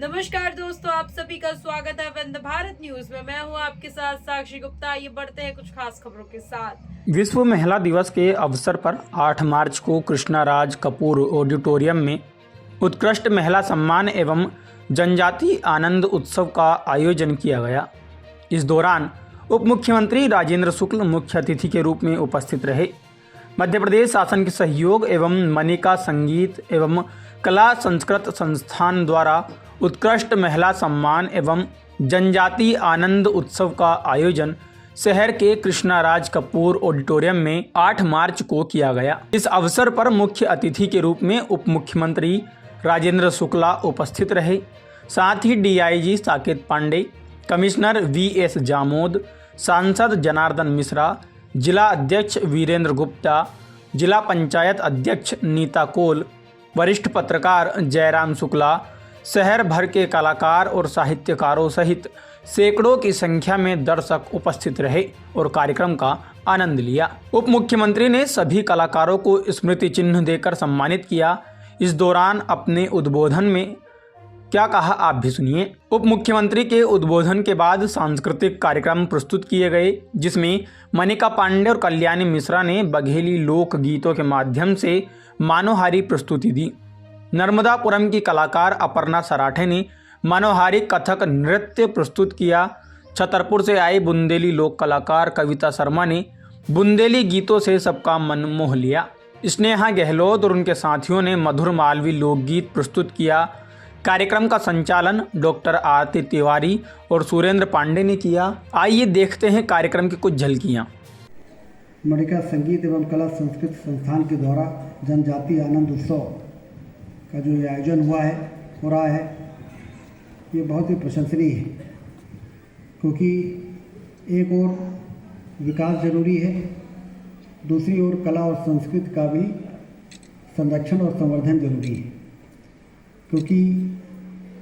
नमस्कार दोस्तों, आप सभी का स्वागत है वंदे भारत न्यूज में। मैं हूं आपके साथ साक्षी गुप्ता। ये बढ़ते हैं कुछ खास खबरों के साथ। विश्व महिला दिवस के अवसर पर 8 मार्च को कृष्णा राज कपूर ऑडिटोरियम में उत्कृष्ट महिला सम्मान एवं जनजाति आनंद उत्सव का आयोजन किया गया। इस दौरान उप मुख्यमंत्री राजेंद्र शुक्ल मुख्य अतिथि के रूप में उपस्थित रहे। मध्य प्रदेश शासन के सहयोग एवं मनिका संगीत एवं कला संस्कृत संस्थान द्वारा उत्कृष्ट महिला सम्मान एवं जनजाति आनंद उत्सव का आयोजन शहर के कृष्णा राज कपूर ऑडिटोरियम में 8 मार्च को किया गया। इस अवसर पर मुख्य अतिथि के रूप में उप मुख्यमंत्री राजेंद्र शुक्ला उपस्थित रहे। साथ ही DIG Saket Pande, commissioner VS Jamod, सांसद जनार्दन मिश्रा, जिला अध्यक्ष वीरेंद्र गुप्ता, जिला पंचायत अध्यक्ष नीता कोल, वरिष्ठ पत्रकार जयराम शुक्ला, शहर भर के कलाकार और साहित्यकारों सहित सैकड़ों की संख्या में दर्शक उपस्थित रहे और कार्यक्रम का आनंद लिया। उप मुख्यमंत्री ने सभी कलाकारों को स्मृति चिन्ह देकर सम्मानित किया। इस दौरान अपने उद्बोधन में क्या कहा, आप भी सुनिए। उप मुख्यमंत्री के उद्बोधन के बाद सांस्कृतिक कार्यक्रम प्रस्तुत किए गए, जिसमें मनिका पांडे और कल्याणी मिश्रा ने बघेली लोक गीतों के माध्यम से मनोहारी प्रस्तुति दी। नर्मदापुरम की कलाकार अपर्णा सराठे ने मनोहारी कथक नृत्य प्रस्तुत किया। छतरपुर से आई बुंदेली लोक कलाकार कविता शर्मा ने बुंदेली गीतों से सबका मन मोह लिया। स्नेहा गहलोत और उनके साथियों ने मधुर मालवी लोकगीत प्रस्तुत किया। कार्यक्रम का संचालन डॉक्टर आरती तिवारी और सुरेंद्र पांडे ने किया। आइए देखते हैं कार्यक्रम की कुछ झलकियाँ। मनिका संगीत एवं कला संस्कृत संस्थान के द्वारा जनजाति आनंद उत्सव का जो ये आयोजन हो रहा है, ये बहुत ही प्रशंसनीय है, क्योंकि एक ओर विकास जरूरी है, दूसरी ओर कला और संस्कृति का भी संरक्षण और संवर्धन जरूरी है। क्योंकि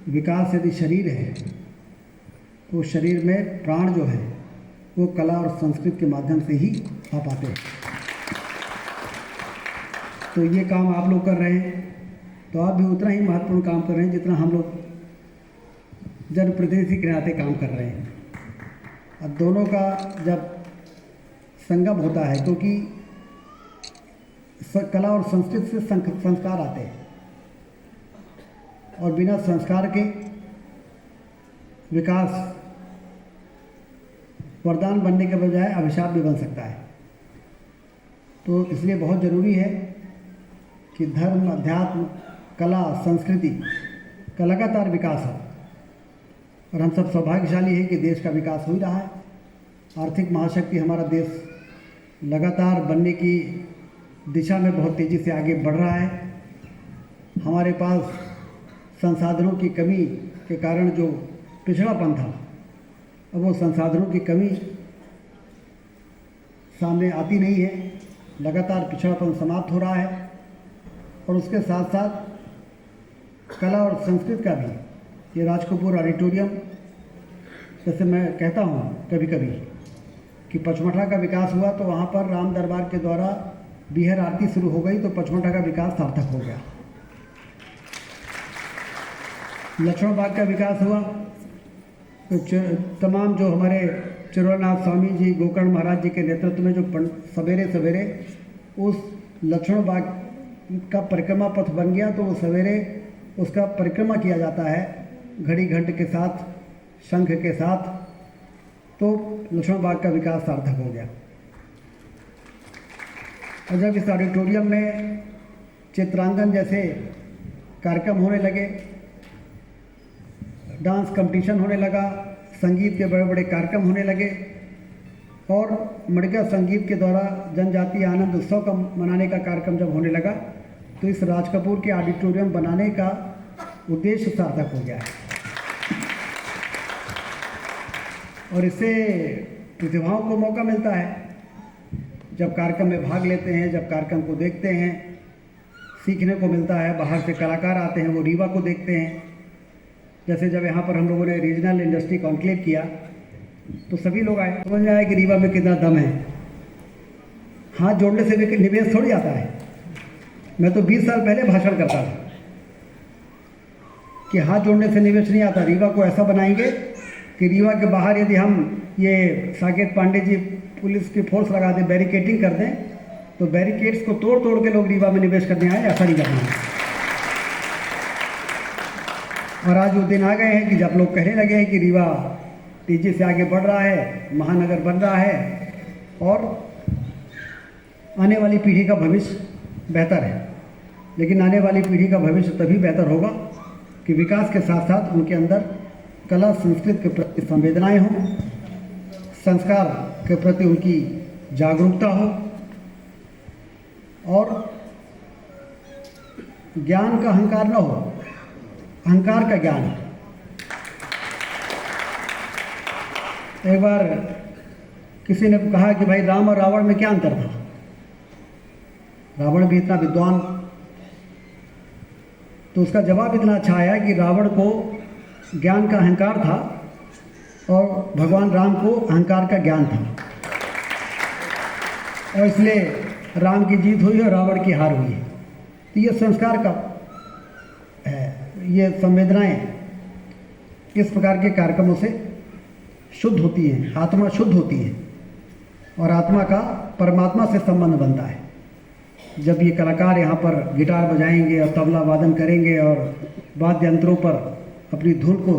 विकास यदि शरीर है तो शरीर में प्राण जो है वो कला और संस्कृति के माध्यम से ही आ पाते हैं। तो ये काम आप लोग कर रहे हैं, तो आप भी उतना ही महत्वपूर्ण काम कर रहे हैं जितना हम लोग जनप्रतिनिधि के नाते काम कर रहे हैं। अब दोनों का जब संगम होता है, क्योंकि कला और संस्कृति से संस्कार आते हैं और बिना संस्कार के विकास वरदान बनने के बजाय अभिशाप भी बन सकता है। तो इसलिए बहुत ज़रूरी है कि धर्म, अध्यात्म, कला, संस्कृति का लगातार विकास हो। और हम सब सौभाग्यशाली हैं कि देश का विकास हो ही रहा है। आर्थिक महाशक्ति हमारा देश लगातार बनने की दिशा में बहुत तेज़ी से आगे बढ़ रहा है। हमारे पास संसाधनों की कमी के कारण जो पिछड़ापन था, अब वो संसाधनों की कमी सामने आती नहीं है। लगातार पिछड़ापन समाप्त हो रहा है और उसके साथ साथ कला और संस्कृति का भी ये राज कपूर ऑडिटोरियम, जैसे मैं कहता हूँ कभी कभी कि पचमढ़ा का विकास हुआ तो वहाँ पर राम दरबार के द्वारा बिहर आरती शुरू हो गई तो पचमढ़ा का विकास सार्थक हो गया। लक्ष्मण बाग का विकास हुआ तो तमाम जो हमारे चिरौलनाथ स्वामी जी, गोकर्ण महाराज जी के नेतृत्व में जो सवेरे सवेरे उस लक्ष्मण बाग का परिक्रमा पथ बन गया, तो वो सवेरे उसका परिक्रमा किया जाता है घड़ी घंट के साथ, शंख के साथ, तो लक्ष्मण बाग का विकास सार्थक हो गया। और जब इस ऑडिटोरियम में चित्रांकन जैसे कार्यक्रम होने लगे, डांस कंपटीशन होने लगा, संगीत के बड़े बड़े कार्यक्रम होने लगे और मणिका संगीत के द्वारा जनजाति आनंद उत्सव का मनाने का कार्यक्रम जब होने लगा, तो इस राज कपूर के ऑडिटोरियम बनाने का उद्देश्य सार्थक हो गया है। और इससे प्रतिभाओं को मौका मिलता है, जब कार्यक्रम में भाग लेते हैं, जब कार्यक्रम को देखते हैं, सीखने को मिलता है। बाहर से कलाकार आते हैं, वो रीवा को देखते हैं। जैसे जब यहाँ पर हम लोगों ने रीजनल इंडस्ट्री कॉन्क्लेव किया तो सभी लोग आए, समझ में आया कि रीवा में कितना दम है। हाथ जोड़ने से भी निवेश थोड़ी आता है। मैं तो 20 साल पहले भाषण करता था कि हाथ जोड़ने से निवेश नहीं आता। रीवा को ऐसा बनाएंगे कि रीवा के बाहर यदि हम ये साकेत पांडे जी पुलिस की फोर्स लगा दें, बैरिकेटिंग कर दें, तो बैरिकेड्स को तोड़ तोड़ के लोग रीवा में निवेश करने आए, ऐसा नहीं करना है। और आज वो दिन आ गए हैं कि जब लोग कहने लगे हैं कि रीवा तेजी से आगे बढ़ रहा है, महानगर बन रहा है और आने वाली पीढ़ी का भविष्य बेहतर है। लेकिन आने वाली पीढ़ी का भविष्य तभी बेहतर होगा कि विकास के साथ साथ उनके अंदर कला संस्कृति के प्रति संवेदनाएं हों, संस्कार के प्रति उनकी जागरूकता हो और ज्ञान का अहंकार न हो, अहंकार का ज्ञान है। एक बार किसी ने कहा कि भाई राम और रावण में क्या अंतर था? रावण भी इतना विद्वान, तो उसका जवाब इतना अच्छा आया कि रावण को ज्ञान का अहंकार था और भगवान राम को अहंकार का ज्ञान था, और इसलिए राम की जीत हुई और रावण की हार हुई है। तो ये संस्कार का है, ये संवेदनाएं इस प्रकार के कार्यक्रमों से शुद्ध होती हैं, आत्मा शुद्ध होती है और आत्मा का परमात्मा से संबंध बनता है। जब ये कलाकार यहाँ पर गिटार बजाएंगे और तबला वादन करेंगे और वाद्य यंत्रों पर अपनी धुन को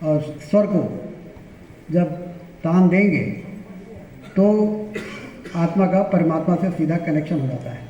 और स्वर को जब तान देंगे तो आत्मा का परमात्मा से सीधा कनेक्शन हो जाता है।